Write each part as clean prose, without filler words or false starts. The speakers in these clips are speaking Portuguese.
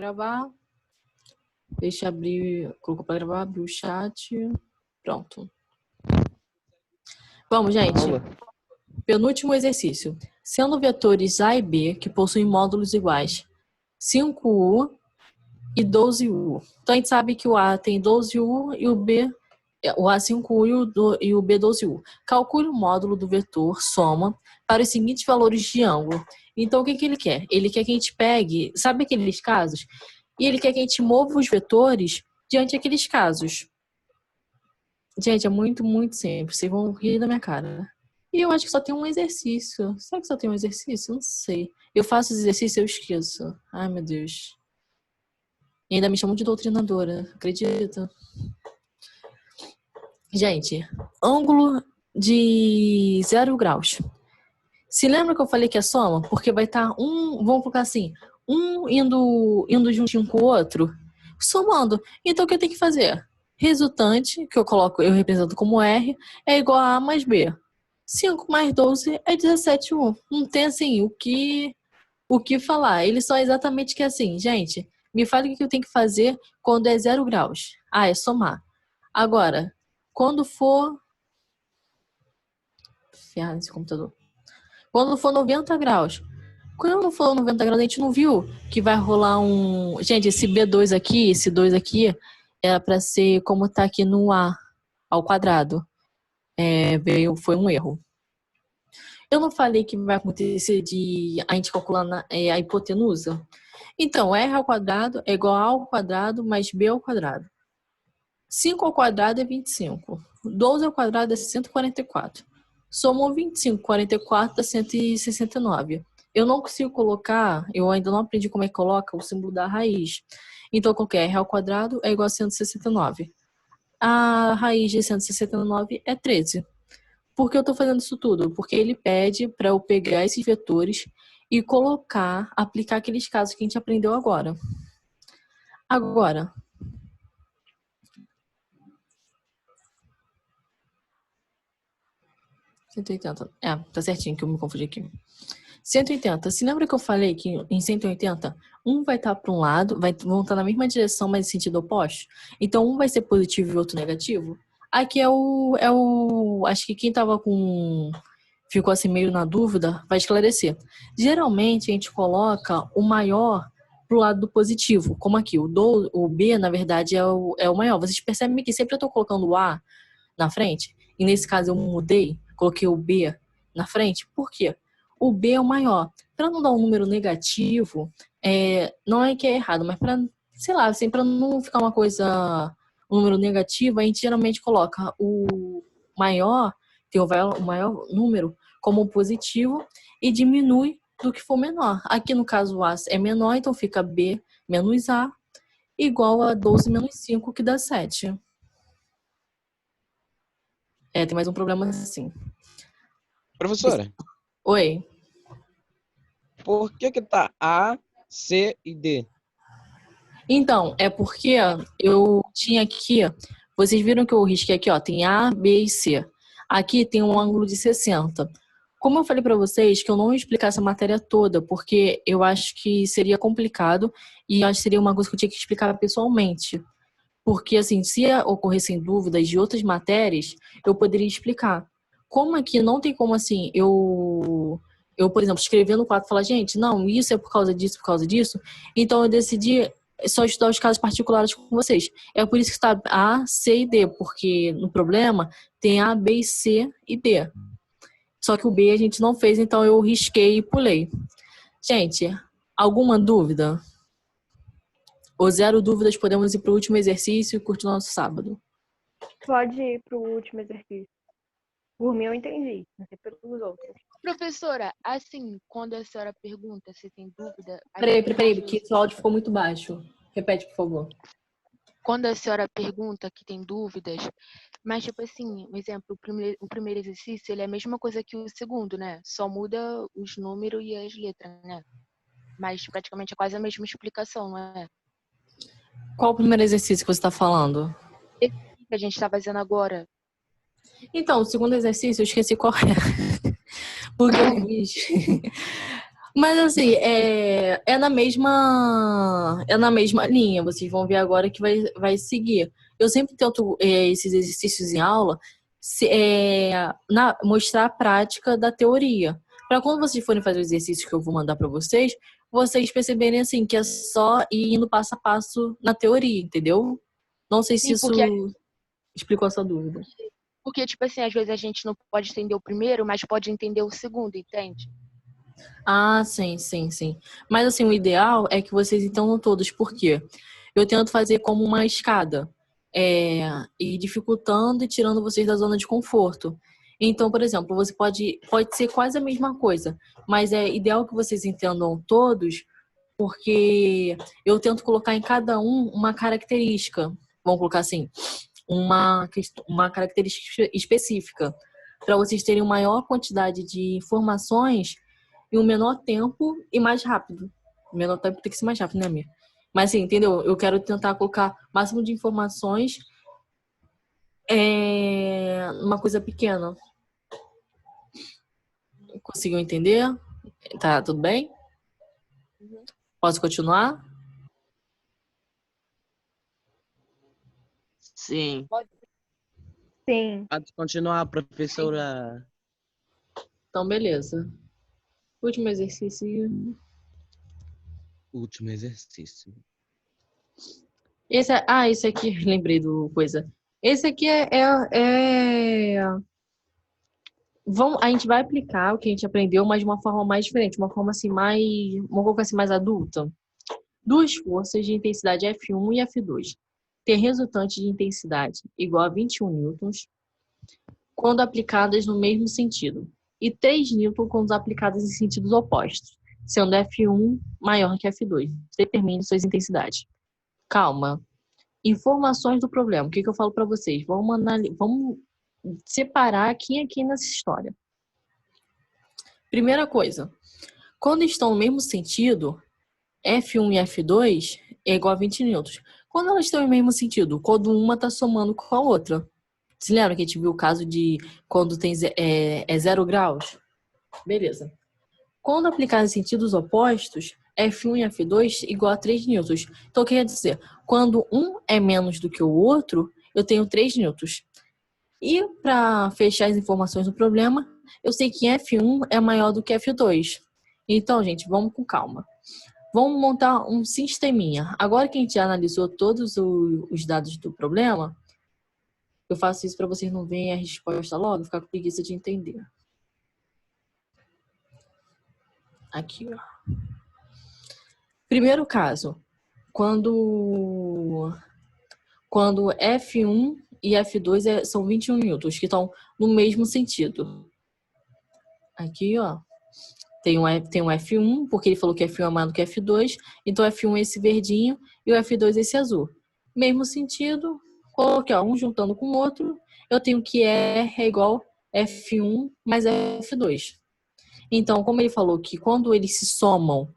gravar. Deixa eu abrir. Colocou para gravar, abrir o chat. Pronto. Vamos, gente. Penúltimo exercício. Sendo vetores A e B que possuem módulos iguais 5U e 12U. Então a gente sabe que o A tem 12U e o B, o A 5U e o B 12U. Calcule o módulo do vetor soma para os seguintes valores de ângulo. Então o que ele quer? Ele quer que a gente pegue, sabe aqueles casos? E ele quer que a gente mova os vetores diante daqueles casos. Gente, é muito, muito simples. Vocês vão rir da minha cara. E eu acho que só tem um exercício. Será que só tem um exercício? Não sei. Eu faço os exercícios e eu esqueço. Ai, meu Deus. E ainda me chamam de doutrinadora. Acredita? Gente, ângulo de 0 graus. Se lembra que eu falei que é soma? Porque vai estar um... Vamos colocar assim. Um indo juntinho com o outro. Somando. Então, o que eu tenho que fazer? Resultante, que eu represento como R, é igual a A mais B. 5 mais 12 é 17,1. Não tem, assim, o que falar. Eles são exatamente que assim, gente, me fale o que eu tenho que fazer quando é 0 graus. Ah, é somar. Agora, quando for... Ferrar nesse computador. Quando for 90 graus. Quando for 90 graus, a gente não viu que vai rolar um... Gente, esse B2 aqui, esse 2 aqui, era para ser como tá aqui no A, ao quadrado. Foi um erro. Eu não falei que vai acontecer de a gente calcular a hipotenusa? Então, R ao quadrado é igual a ao quadrado mais B ao quadrado. 5 ao quadrado é 25. 12 ao quadrado é 144. Somou 25, 44 dá 169. Eu não consigo colocar, eu ainda não aprendi como é que coloca o símbolo da raiz. Então, qualquer R ao quadrado é igual a 169. A raiz de 169 é 13. Por que eu estou fazendo isso tudo? Porque ele pede para eu pegar esses vetores e aplicar aqueles casos que a gente aprendeu agora. Agora, tá certinho que eu me confundi aqui. 180. Se lembra que eu falei que em 180, um vai estar para um lado, vão estar na mesma direção, mas em sentido oposto? Então, um vai ser positivo e outro negativo? Aqui acho que quem ficou assim meio na dúvida, vai esclarecer. Geralmente, a gente coloca o maior pro lado do positivo, como aqui, o B, na verdade, é o maior. Vocês percebem que sempre eu estou colocando o A na frente, e nesse caso eu mudei, coloquei o B na frente, por quê? O B é o maior. Para não dar um número negativo, não é que é errado, mas para, sei lá, assim, para não ficar um número negativo, a gente geralmente coloca o maior, tem o maior número como positivo e diminui do que for menor. Aqui no caso o A é menor, então fica B menos A igual a 12 menos 5, que dá 7. Tem mais um problema assim. Professora. Oi. Por que tá A, C e D? Então, é porque eu tinha aqui, vocês viram que eu risquei aqui, ó, tem A, B e C. Aqui tem um ângulo de 60. Como eu falei para vocês que eu não ia explicar essa matéria toda, porque eu acho que seria complicado e acho que seria uma coisa que eu tinha que explicar pessoalmente. Porque, assim, se ocorressem dúvidas de outras matérias, eu poderia explicar. Como aqui não tem como, assim, por exemplo, escrever no quadro e falar, gente, não, isso é por causa disso. Então, eu decidi só estudar os casos particulares com vocês. É por isso que está A, C e D, porque no problema tem A, B, C e D. Só que o B a gente não fez, então eu risquei e pulei. Gente, alguma dúvida? Ou zero dúvidas, podemos ir para o último exercício e curtir o nosso sábado. Pode ir para o último exercício. Por mim eu entendi, não sei pelos outros. Professora, assim, quando a senhora pergunta se tem dúvida... Peraí, porque seu áudio ficou muito baixo. Repete, por favor. Quando a senhora pergunta que tem dúvidas, mas tipo assim, um exemplo, o primeiro exercício, ele é a mesma coisa que o segundo, né? Só muda os números e as letras, né? Mas praticamente é quase a mesma explicação, não é? Qual o primeiro exercício que você está falando? Esse que a gente está fazendo agora. Então, o segundo exercício, eu esqueci qual é. Porque eu fiz. Mas assim, é na mesma linha. Vocês vão ver agora que vai seguir. Eu sempre tento esses exercícios em aula mostrar a prática da teoria. Para quando vocês forem fazer o exercício que eu vou mandar para vocês perceberem assim que é só ir indo passo a passo na teoria, entendeu? Não sei se Sim, isso explicou a sua dúvida. porque, tipo assim, às vezes a gente não pode entender o primeiro, mas pode entender o segundo, entende? Ah, sim, sim, sim. Mas assim, o ideal é que vocês entendam todos, por quê? Eu tento fazer como uma escada, e dificultando e tirando vocês da zona de conforto. Então, por exemplo, você pode ser quase a mesma coisa, mas é ideal que vocês entendam todos, porque eu tento colocar em cada um uma característica. Vamos colocar assim, uma característica específica, para vocês terem uma maior quantidade de informações em um menor tempo e mais rápido. O menor tempo tem que ser mais rápido, né, Mir? Mas assim, entendeu? Eu quero tentar colocar o máximo de informações numa coisa pequena. Conseguiu entender? Tá tudo bem? Posso continuar? Sim. Sim. Pode continuar, professora. Então, beleza. Último exercício. Último exercício. Esse aqui, lembrei do coisa. Esse aqui a gente vai aplicar o que a gente aprendeu, mas de uma forma mais diferente, uma forma assim vamos colocar assim, mais adulta. Duas forças de intensidade F1 e F2 têm resultante de intensidade igual a 21 newtons quando aplicadas no mesmo sentido, e 3 newtons quando aplicadas em sentidos opostos, sendo F1 maior que F2. Determine suas intensidades. Calma. Informações do problema. O que eu falo para vocês? Vamos separar aqui nessa história. Primeira coisa, quando estão no mesmo sentido, F1 e F2 é igual a 20 newtons. Quando elas estão no mesmo sentido, quando uma está somando com a outra. Você lembra que a gente viu o caso de quando tem 0 graus? Beleza. Quando aplicar em sentidos opostos, F1 e F2 igual a 3 newtons. Então, quer dizer, quando um é menos do que o outro, eu tenho 3 newtons. E para fechar as informações do problema, eu sei que F1 é maior do que F2. Então, gente, vamos com calma. Vamos montar um sisteminha. Agora que a gente já analisou todos os dados do problema, eu faço isso para vocês não verem a resposta logo, ficar com preguiça de entender. Aqui, ó. Primeiro caso, quando F1 e F2 são 21 newtons, que estão no mesmo sentido. Aqui, ó, tem um F1, porque ele falou que F1 é maior do que F2, então F1 é esse verdinho e o F2 é esse azul. Mesmo sentido, coloquei, ó, um juntando com o outro, eu tenho que R é igual F1 mais F2. Então, como ele falou que quando eles se somam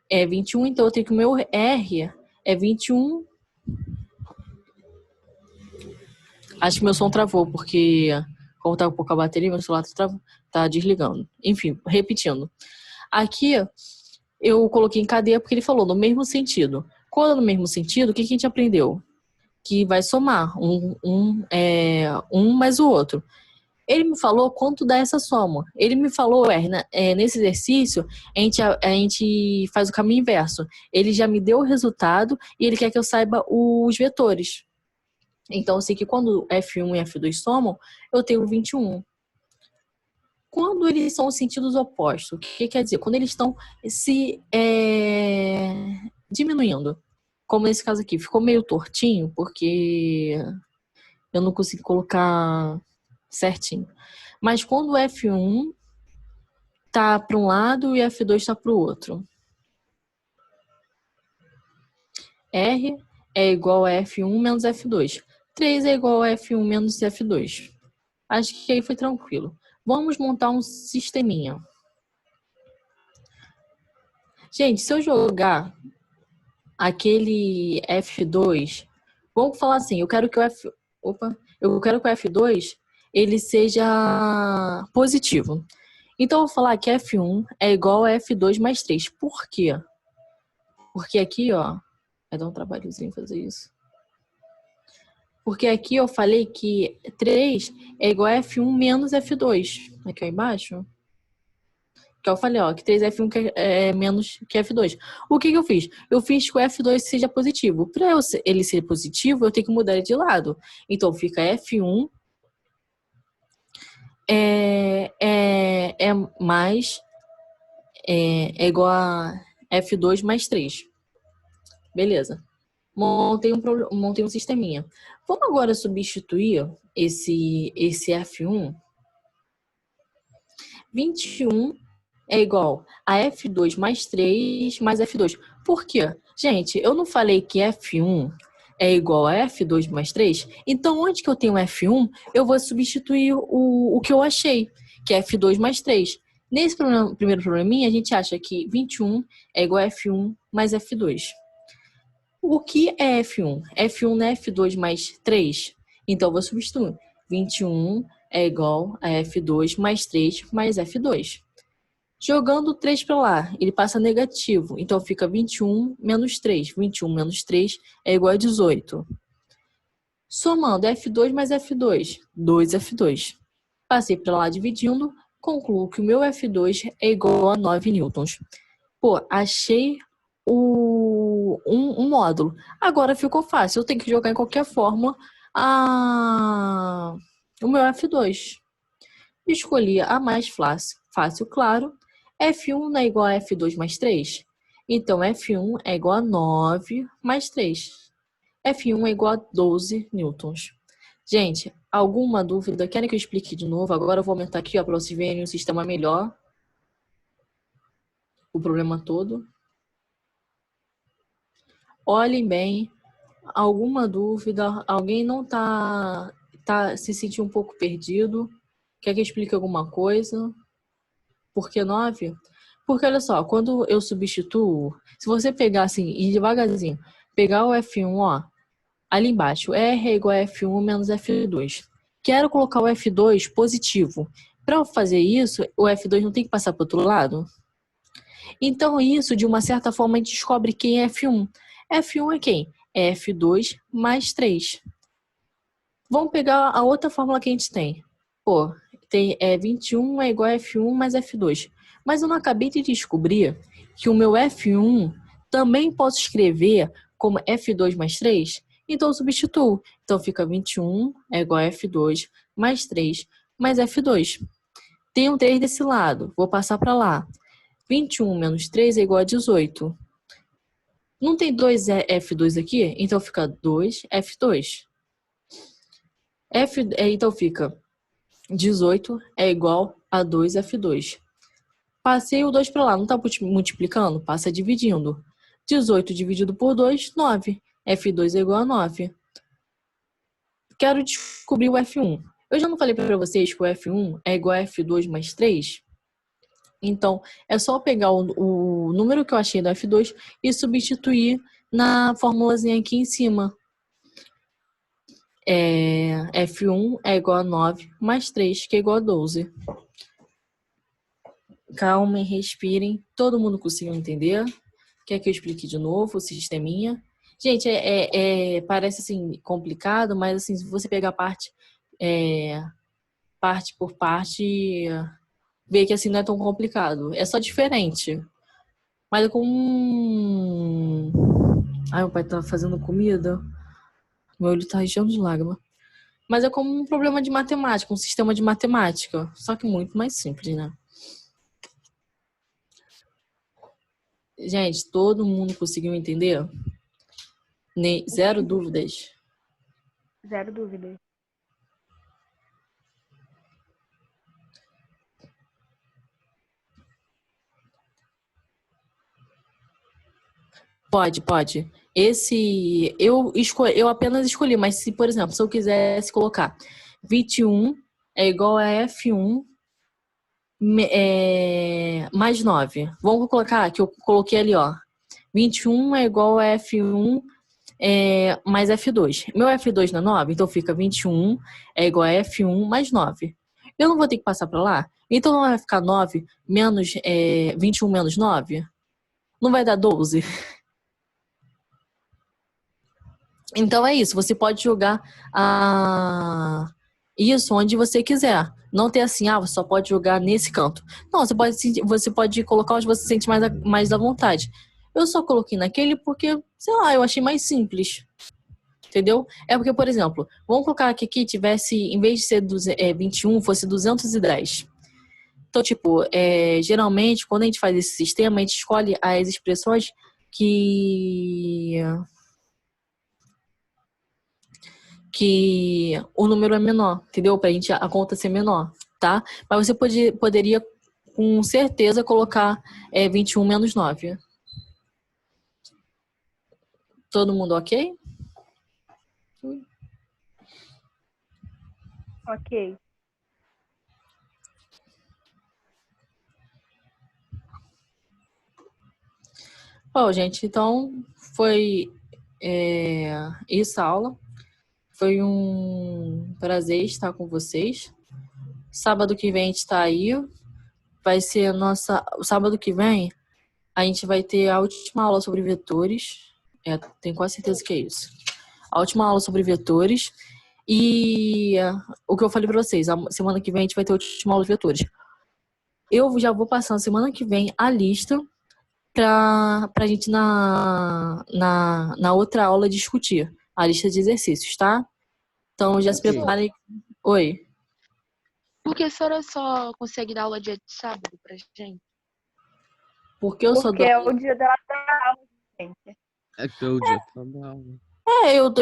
é 21, então eu tenho que o meu R é 21. Acho que meu som travou, porque como tá um pouco a bateria, meu celular tá desligando. Enfim, repetindo. Aqui eu coloquei em cadeia porque ele falou no mesmo sentido. Quando é no mesmo sentido, o que a gente aprendeu? Que vai somar um mais o outro. Ele me falou quanto dá essa soma. Ele me falou, nesse exercício, a gente faz o caminho inverso. Ele já me deu o resultado e ele quer que eu saiba os vetores. Então, eu sei que quando F1 e F2 somam, eu tenho 21. Quando eles são os sentidos opostos, o que quer dizer? Quando eles estão se diminuindo. Como nesse caso aqui, ficou meio tortinho, porque eu não consegui colocar certinho. Mas quando o F1 tá para um lado e F2 está para o outro. R é igual a F1 menos F2. 3 é igual a F1 menos F2. Acho que aí foi tranquilo. Vamos montar um sisteminha. Gente, se eu jogar aquele F2, vamos falar assim, eu quero que o F2 ele seja positivo. Então, eu vou falar que F1 é igual a F2 mais 3. Por quê? Porque aqui, ó, vai dar um trabalhozinho fazer isso. Porque aqui eu falei que 3 é igual a F1 menos F2. Aqui ó, embaixo. Que eu falei, ó, que 3F1 é menos que F2. O que eu fiz? Eu fiz que o F2 seja positivo. Para ele ser positivo, eu tenho que mudar ele de lado. Então, fica F1 é igual a F2 mais 3. Beleza. Montei um sisteminha. Vamos agora substituir esse F1. 21 é igual a F2 mais 3 mais F2. Por quê? Gente, eu não falei que F1 é igual a F2 mais 3? Então, onde que eu tenho F1, eu vou substituir o que eu achei, que é F2 mais 3. Nesse primeiro probleminha, a gente acha que 21 é igual a F1 mais F2. O que é F1? F1 não é F2 mais 3? Então, eu vou substituir. 21 é igual a F2 mais 3 mais F2. Jogando 3 para lá, ele passa negativo. Então, fica 21 menos 3. 21 menos 3 é igual a 18. Somando F2 mais F2, 2F2. Passei para lá dividindo, concluo que o meu F2 é igual a 9 newtons. Pô, achei um módulo. Agora ficou fácil. Eu tenho que jogar em qualquer forma o meu F2. Escolhi a mais fácil, claro. F1 não é igual a F2 mais 3? Então, F1 é igual a 9 mais 3. F1 é igual a 12 newtons. Gente, alguma dúvida? Querem que eu explique de novo? Agora eu vou aumentar aqui para vocês verem um sistema melhor. O problema todo. Olhem bem. Alguma dúvida? Alguém não tá se sentindo um pouco perdido? Quer que eu explique alguma coisa? Por que 9? Porque, olha só, quando eu substituo, se você pegar assim, e devagarzinho, pegar o F1, ó, ali embaixo, R é igual a F1 menos F2. Quero colocar o F2 positivo. Para eu fazer isso, o F2 não tem que passar para o outro lado? Então, isso, de uma certa forma, a gente descobre quem é F1. F1 é quem? É F2 mais 3. Vamos pegar a outra fórmula que a gente tem. Pô, 21 é igual a F1 mais F2. Mas eu não acabei de descobrir que o meu F1 também posso escrever como F2 mais 3? Então eu substituo. Então fica 21 é igual a F2 mais 3 mais F2. Tem um 3 desse lado, vou passar para lá. 21 menos 3 é igual a 18. Não tem 2 F2 aqui? Então fica 2 F2. Então fica 18 é igual a 2F2. Passei o 2 para lá, não está multiplicando? Passa dividindo. 18 dividido por 2, 9. F2 é igual a 9. Quero descobrir o F1. Eu já não falei para vocês que o F1 é igual a F2 mais 3? Então, é só pegar o número que eu achei do F2 e substituir na formulazinha aqui em cima. F1 é igual a 9 mais 3, que é igual a 12. Calmem, respirem. Todo mundo conseguiu entender? Quer que eu explique de novo o sisteminha? Gente, parece assim complicado, mas assim, se você pegar parte por parte, vê que assim não é tão complicado. É só diferente. Mas é com... Ai, meu pai tá fazendo comida. Meu olho tá enchendo de lágrima. Mas é como um problema de matemática, um sistema de matemática. Só que muito mais simples, né? Gente, todo mundo conseguiu entender? Zero dúvidas? Zero dúvidas. Pode. Esse eu apenas escolhi, mas se, por exemplo, se eu quisesse colocar 21 é igual a F1 mais 9. Vamos colocar que eu coloquei ali, ó. 21 é igual a F1 mais F2. Meu F2 não é 9, então fica 21 é igual a F1 mais 9. Eu não vou ter que passar para lá? Então não vai ficar 9 menos 21 menos 9? Não vai dar 12? Então é isso, você pode jogar isso onde você quiser. Não ter assim, você só pode jogar nesse canto. Não, você pode colocar onde você se sente mais à vontade. Eu só coloquei naquele porque, sei lá, eu achei mais simples. Entendeu? É porque, por exemplo, vamos colocar que aqui tivesse, em vez de ser 21, fosse 210. Então, tipo, geralmente, quando a gente faz esse sistema, a gente escolhe as expressões que o número é menor, entendeu? Pra gente a conta ser menor, tá? Mas você poderia, com certeza, colocar 21 menos 9. Todo mundo ok? Ok. Bom, gente, então foi essa aula. Foi um prazer estar com vocês. Sábado que vem a gente está aí. Vai ser a nossa... O sábado que vem a gente vai ter a última aula sobre vetores. Tenho quase certeza que é isso. A última aula sobre vetores. E o que eu falei para vocês, a semana que vem a gente vai ter a última aula de vetores. Eu já vou passar na semana que vem a lista pra gente na outra aula discutir. A lista de exercícios, tá? Então já se Ok. preparem. Oi. Por que a senhora só consegue dar aula dia de sábado pra gente? Porque eu sou Porque é o dia dela dar aula, gente. É que é o dia que eu dou aula.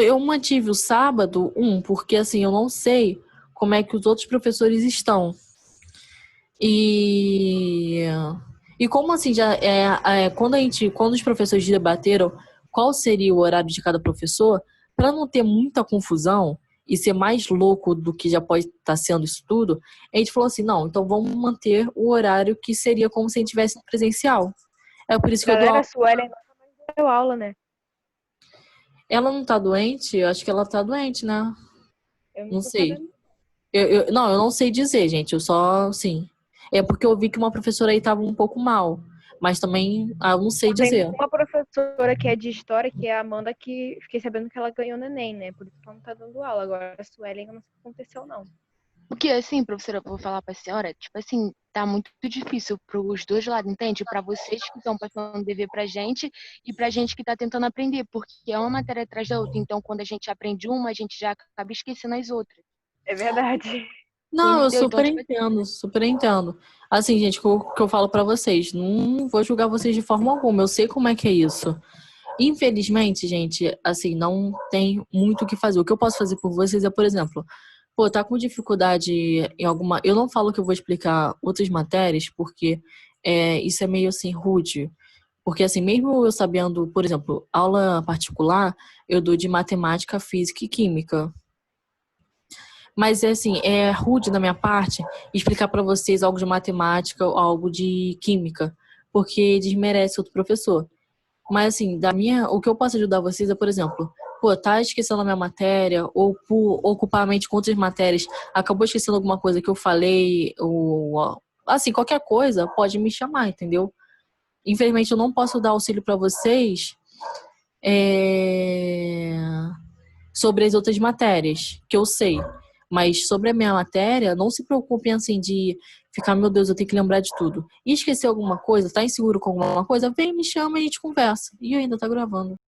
eu mantive o sábado, porque assim, eu não sei como é que os outros professores estão. E como assim, já quando os professores debateram qual seria o horário de cada professor, para não ter muita confusão e ser mais louco do que já pode estar sendo isso tudo, a gente falou assim, não, então vamos manter o horário que seria como se a gente tivesse no presencial. É por isso que eu dou Galera, aula. a Suelen nunca mais deu aula, né? Ela não tá doente? Eu acho que ela tá doente, né? Eu Não não tô sei. sabendo. Não, eu não sei dizer, gente. Eu só, sim. É porque eu vi que uma professora aí tava um pouco mal. Mas também, eu não sei Tem dizer. uma professora que é de história, que é a Amanda, que fiquei sabendo que ela ganhou neném, né? Por isso que ela não tá dando aula. Agora a Suelen, eu não sei o que aconteceu, não. Porque, assim, professora, eu vou falar pra senhora, tipo assim, tá muito difícil pros dois lados, entende? Pra vocês que estão passando dever pra gente e pra gente que tá tentando aprender, porque é uma matéria atrás da outra. Então, quando a gente aprende uma, a gente já acaba esquecendo as outras. É verdade. Não, eu Entendeu? Então, super tipo assim, entendo, super entendo. Assim, gente, o que eu falo pra vocês, não vou julgar vocês de forma alguma, eu sei como é que é isso. Infelizmente, gente, assim, não tem muito o que fazer. O que eu posso fazer por vocês é, por exemplo, tá com dificuldade em alguma... Eu não falo que eu vou explicar outras matérias, porque isso é meio, assim, rude. Porque, assim, mesmo eu sabendo, por exemplo, aula particular, eu dou de matemática, física e química. Mas, assim, é rude da minha parte explicar para vocês algo de matemática ou algo de química, porque desmerece outro professor. Mas, assim, o que eu posso ajudar vocês é, por exemplo, tá esquecendo a minha matéria, ou por ocupar a mente com outras matérias, acabou esquecendo alguma coisa que eu falei, ou, assim, qualquer coisa, pode me chamar, entendeu? Infelizmente, eu não posso dar auxílio para vocês sobre as outras matérias, que eu sei. Mas sobre a minha matéria, não se preocupem assim de ficar, meu Deus, eu tenho que lembrar de tudo. E esquecer alguma coisa, tá inseguro com alguma coisa, vem, me chama e a gente conversa. E ainda tá gravando.